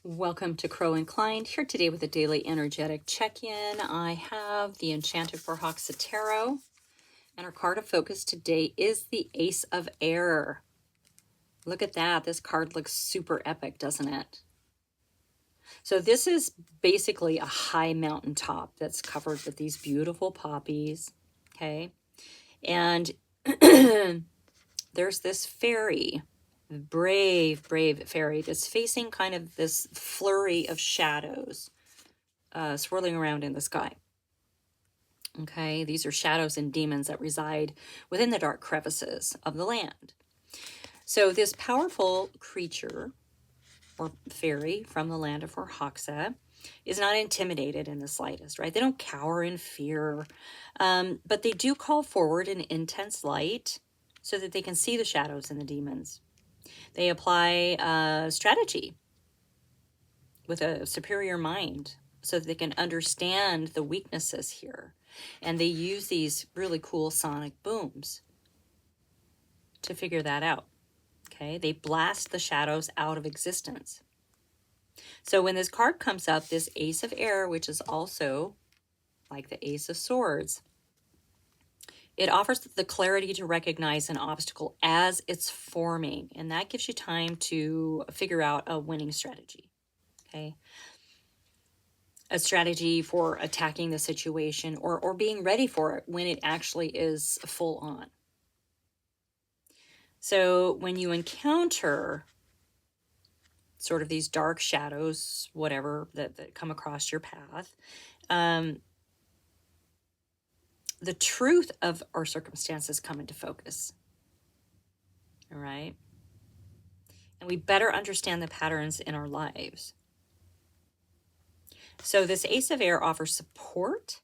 Welcome to Crow Inclined, here today with a daily energetic check-in. I have the Enchanted for Hoxa Tarot, and our card of focus today is the Ace of Air. Look at that. This card looks super epic, doesn't it? So this is basically a high mountaintop that's covered with these beautiful poppies, okay? And there's this fairy, brave fairy that's facing kind of this flurry of shadows swirling around in the sky. Okay, these are shadows and demons that reside within the dark crevices of the land. So this powerful creature or fairy from the land of Hoxa is not intimidated in the slightest, right? They don't cower in fear, but they do call forward an intense light so that they can see the shadows and the demons. They apply strategy with a superior mind so that they can understand the weaknesses here. And they use these really cool sonic booms to figure that out. Okay, they blast the shadows out of existence. So when this card comes up, this Ace of Air, which is also like the Ace of Swords, it offers the clarity to recognize an obstacle as it's forming, and that gives you time to figure out a winning strategy, okay? A strategy for attacking the situation or being ready for it when it actually is full on. So when you encounter sort of these dark shadows, whatever, that come across your path, the truth of our circumstances come into focus. All right? And we better understand the patterns in our lives. So this Ace of Air offers support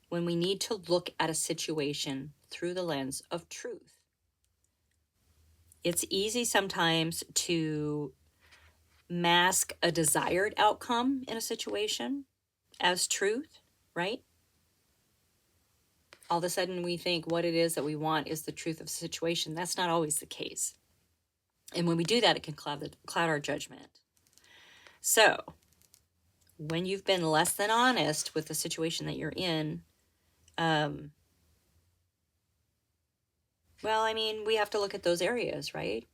when we need to look at a situation through the lens of truth. It's easy sometimes to mask a desired outcome in a situation as truth, right? All of a sudden we think what it is that we want is the truth of the situation. That's not always the case. And when we do that, it can cloud our judgment. So when you've been less than honest with the situation that you're in, well, I mean, we have to look at those areas, right?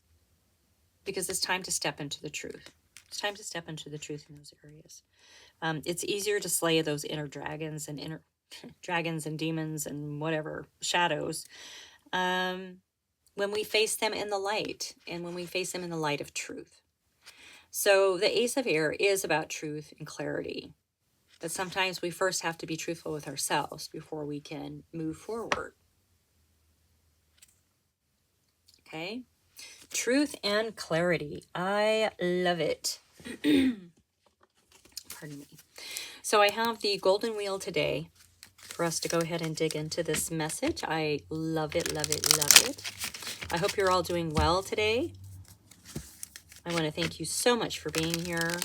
Because it's time to step into the truth. It's time to step into the truth in those areas. It's easier to slay those inner dragons and demons and whatever shadows when we face them in the light, and when we face them in the light of truth. So the Ace of Air is about truth and clarity, but sometimes we first have to be truthful with ourselves before we can move forward. Okay? Truth and clarity. I love it. Pardon me. So I have the golden wheel today for us to go ahead and dig into this message. I love it, love it, love it. I hope you're all doing well today. I want to thank you so much for being here.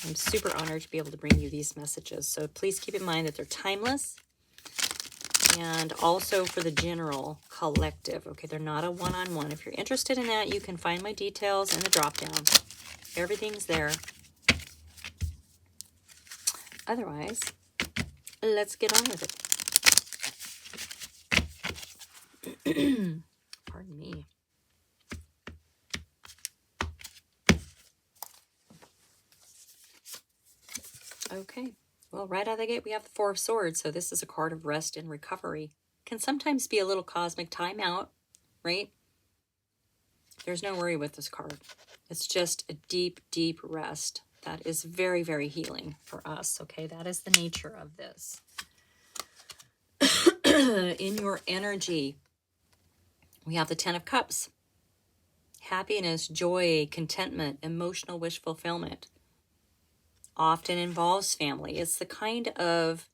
I'm super honored to be able to bring you these messages. So please keep in mind that they're timeless, and also for the general collective. Okay, they're not a one-on-one. If you're interested in that, you can find my details in the drop-down. Everything's there. Otherwise, let's get on with it. Pardon me. Okay, well, right out of the gate, we have the Four of Swords. So this is a card of rest and recovery. Can sometimes be a little cosmic timeout, right? There's no worry with this card. It's just a deep, deep rest. That is very, very healing for us, okay? That is the nature of this. In your energy, we have the Ten of Cups. Happiness, joy, contentment, emotional wish fulfillment. Often involves family. It's the kind of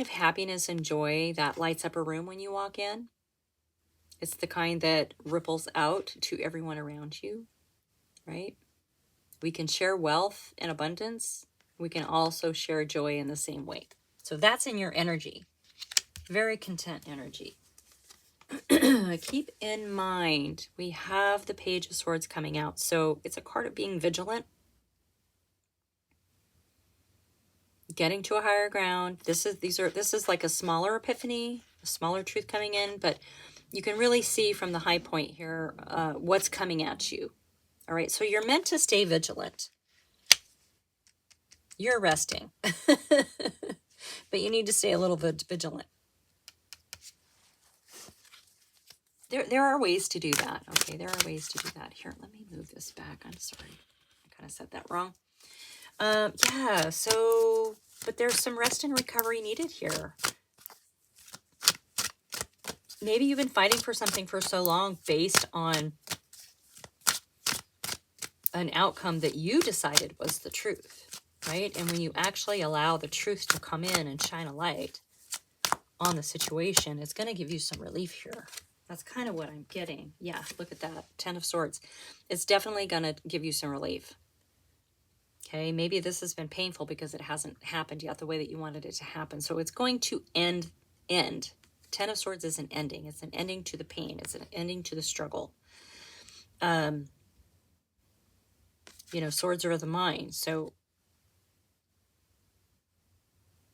happiness and joy that lights up a room when you walk in. It's the kind that ripples out to everyone around you, right? We can share wealth and abundance. We can also share joy in the same way. So that's in your energy. Very content energy. Keep in mind, we have the Page of Swords coming out. So it's a card of being vigilant. getting to a higher ground. This is like a smaller epiphany, a smaller truth coming in, but you can really see from the high point here what's coming at you. All right, so you're meant to stay vigilant. You're resting, but you need to stay a little bit vigilant. There are ways to do that. Okay, there are ways to do that. Here, let me move this back. I'm sorry. I kind of said that wrong. Yeah, so, but there's some rest and recovery needed here. Maybe you've been fighting for something for so long based on an outcome that you decided was the truth, right? And when you actually allow the truth to come in and shine a light on the situation, it's going to give you some relief here. That's kind of what I'm getting. Yeah, look at that. 10 of Swords. It's definitely going to give you some relief. Okay, maybe this has been painful because it hasn't happened yet the way that you wanted it to happen. So it's going to end. 10 of Swords is an ending. It's an ending to the pain. It's an ending to the struggle. You know, swords are of the mind. So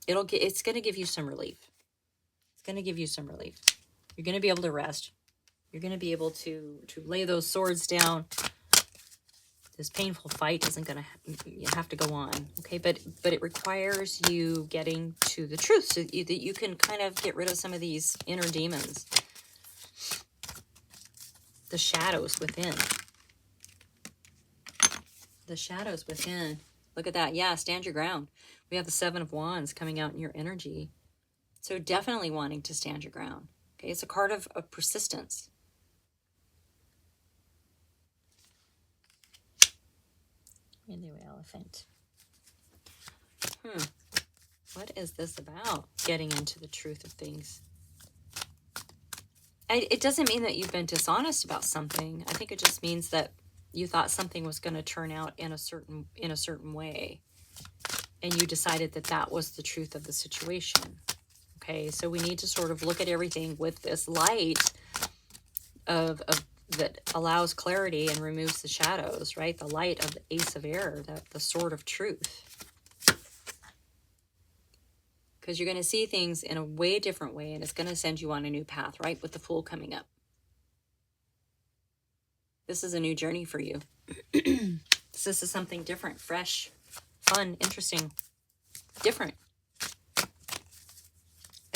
it's going to give you some relief. It's going to give you some relief. You're going to be able to rest. You're going to be able to lay those swords down. This painful fight isn't going to you have to go on, okay? But it requires you getting to the truth so that you can kind of get rid of some of these inner demons, the shadows within. The shadows within. Look at that. Yeah, stand your ground. We have the 7 of Wands coming out in your energy. So definitely wanting to stand your ground. Okay, it's a card of persistence. Hindu elephant. What is this about? Getting into the truth of things. It doesn't mean that you've been dishonest about something. I think it just means that you thought something was going to turn out in a certain way, and you decided that that was the truth of the situation. Okay, so we need to sort of look at everything with this light of that allows clarity and removes the shadows, right? The light of the Ace of Air, the sword of truth. Because you're going to see things in a way different way, and it's going to send you on a new path, right? With the Fool coming up. This is a new journey for you. This is something different, fresh, fun, interesting, different.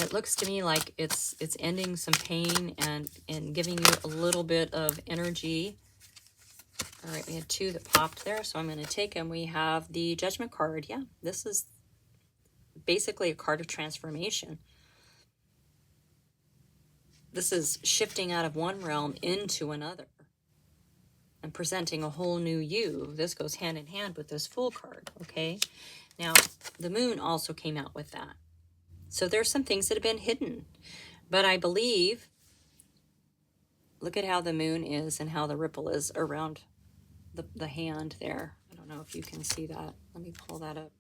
It looks to me like it's ending some pain and giving you a little bit of energy. All right, we had 2 that popped there, so I'm going to take them. We have the Judgment card. Yeah, this is basically a card of transformation. This is shifting out of one realm into another and presenting a whole new you. This goes hand in hand with this Fool card, okay? Now, the Moon also came out with that. So there's some things that have been hidden. But I believe, look at how the Moon is and how the ripple is around the hand there. I don't know if you can see that. Let me pull that up.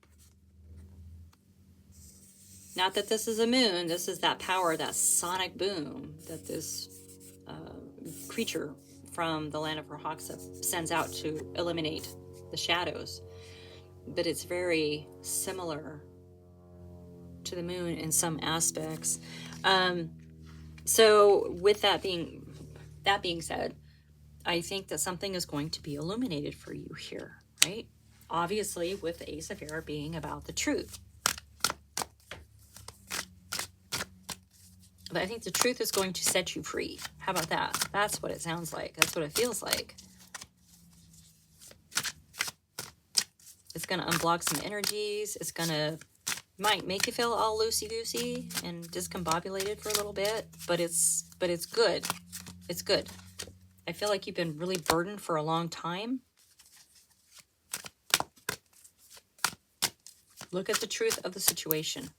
Not that this is a moon. This is that power, that sonic boom that this creature from the land of Rahaxa sends out to eliminate the shadows. But it's very similar to the moon in some aspects. So with that being said, I think that something is going to be illuminated for you here, right? Obviously, with the Ace of Air being about the truth. But I think the truth is going to set you free. How about that? That's what it sounds like. That's what it feels like. It's going to unblock some energies. It's going to might make you feel all loosey-goosey and discombobulated for a little bit, but it's good. It's good. I feel like you've been really burdened for a long time. Look at the truth of the situation.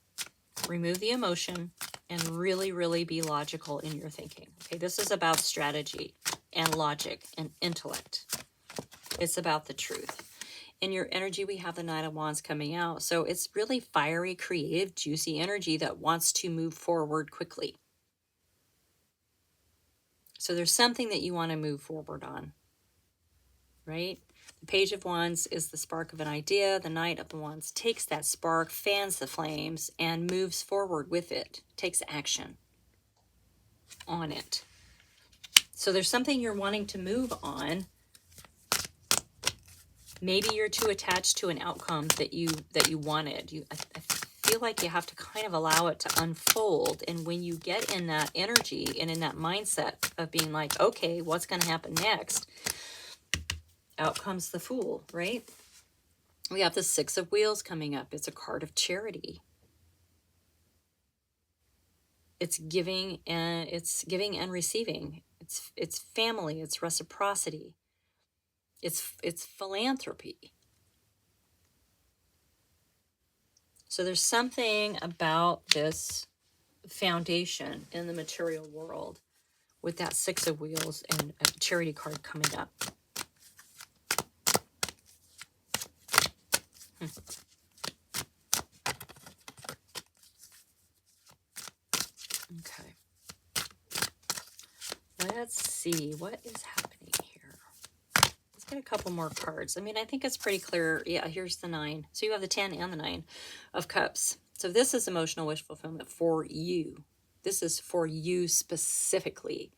Remove the emotion and really, really be logical in your thinking. Okay, this is about strategy and logic and intellect. It's about the truth. In your energy, we have the Knight of Wands coming out. So it's really fiery, creative, juicy energy that wants to move forward quickly. So there's something that you want to move forward on, right? The Page of Wands is the spark of an idea. The Knight of the Wands takes that spark, fans the flames, and moves forward with it, takes action on it. So there's something you're wanting to move on. Maybe you're too attached to an outcome that you wanted. I feel like you have to kind of allow it to unfold. And when you get in that energy and in that mindset of being like, okay, what's going to happen next? Out comes the Fool, right? We have the Six of Wheels coming up. It's a card of charity. It's giving and receiving. It's family. It's reciprocity. It's philanthropy. So there's something about this foundation in the material world with that Six of Wheels and a charity card coming up. Okay. Let's see what is happening here. Let's get a couple more cards. I mean, I think it's pretty clear. Yeah, here's the 9. So you have the 10 and the 9 of Cups. So this is emotional wish fulfillment for you. This is for you specifically.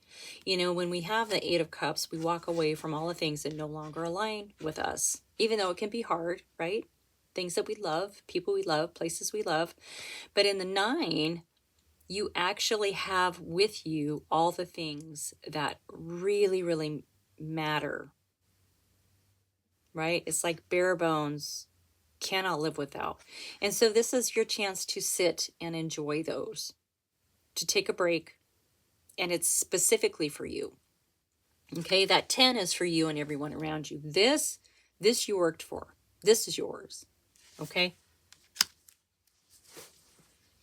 You know, when we have the 8 of Cups, we walk away from all the things that no longer align with us, even though it can be hard, right? Things that we love, people we love, places we love. But in the 9, you actually have with you all the things that really, really matter, right? It's like bare bones, cannot live without. And so this is your chance to sit and enjoy those, to take a break, and it's specifically for you. Okay, that 10 is for you and everyone around you. This you worked for. This is yours. Okay?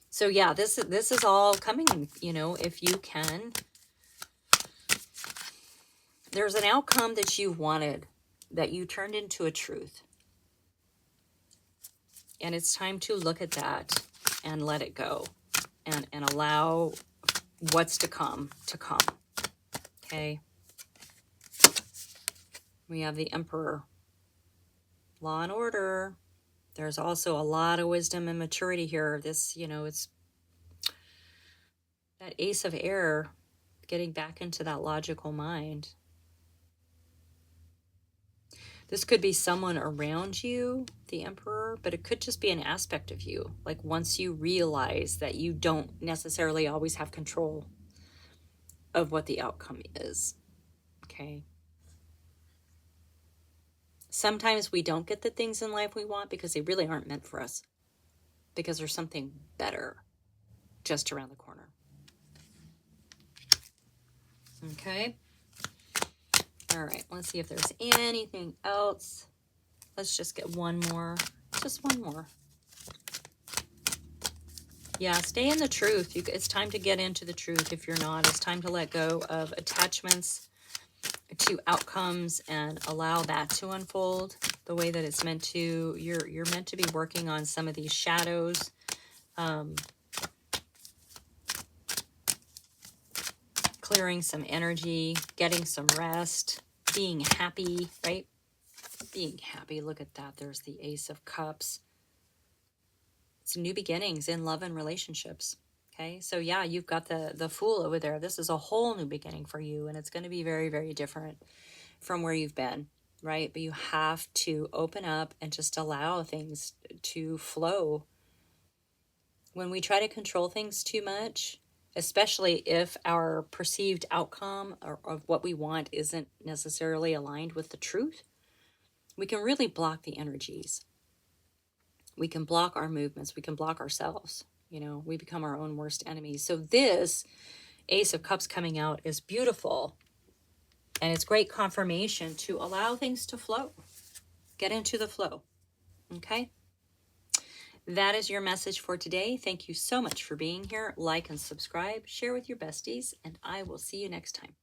So yeah, this is all coming, you know, if you can. There's an outcome that you wanted, that you turned into a truth. And it's time to look at that and let it go and allow what's to come. Okay? We have the Emperor. Law and order. There's also a lot of wisdom and maturity here. This, you know, it's that Ace of Air, getting back into that logical mind. This could be someone around you, the Emperor, but it could just be an aspect of you. Like once you realize that you don't necessarily always have control of what the outcome is. Okay. Sometimes we don't get the things in life we want because they really aren't meant for us. Because there's something better just around the corner. Okay. All right, let's see if there's anything else. Let's just get one more. Just one more. Yeah, stay in the truth. It's time to get into the truth. If you're not, it's time to let go of attachments to outcomes and allow that to unfold the way that it's meant to. You're meant to be working on some of these shadows. Clearing some energy, getting some rest, being happy, right? Being happy. Look at that. There's the Ace of Cups. It's new beginnings in love and relationships. Okay, so yeah, you've got the Fool over there. This is a whole new beginning for you, and it's going to be very, very different from where you've been, right? But you have to open up and just allow things to flow. When we try to control things too much, especially if our perceived outcome of what we want isn't necessarily aligned with the truth, we can really block the energies. We can block our movements. We can block ourselves. You know, we become our own worst enemies. So this Ace of Cups coming out is beautiful. And it's great confirmation to allow things to flow. Get into the flow. Okay? That is your message for today. Thank you so much for being here. Like and subscribe. Share with your besties. And I will see you next time.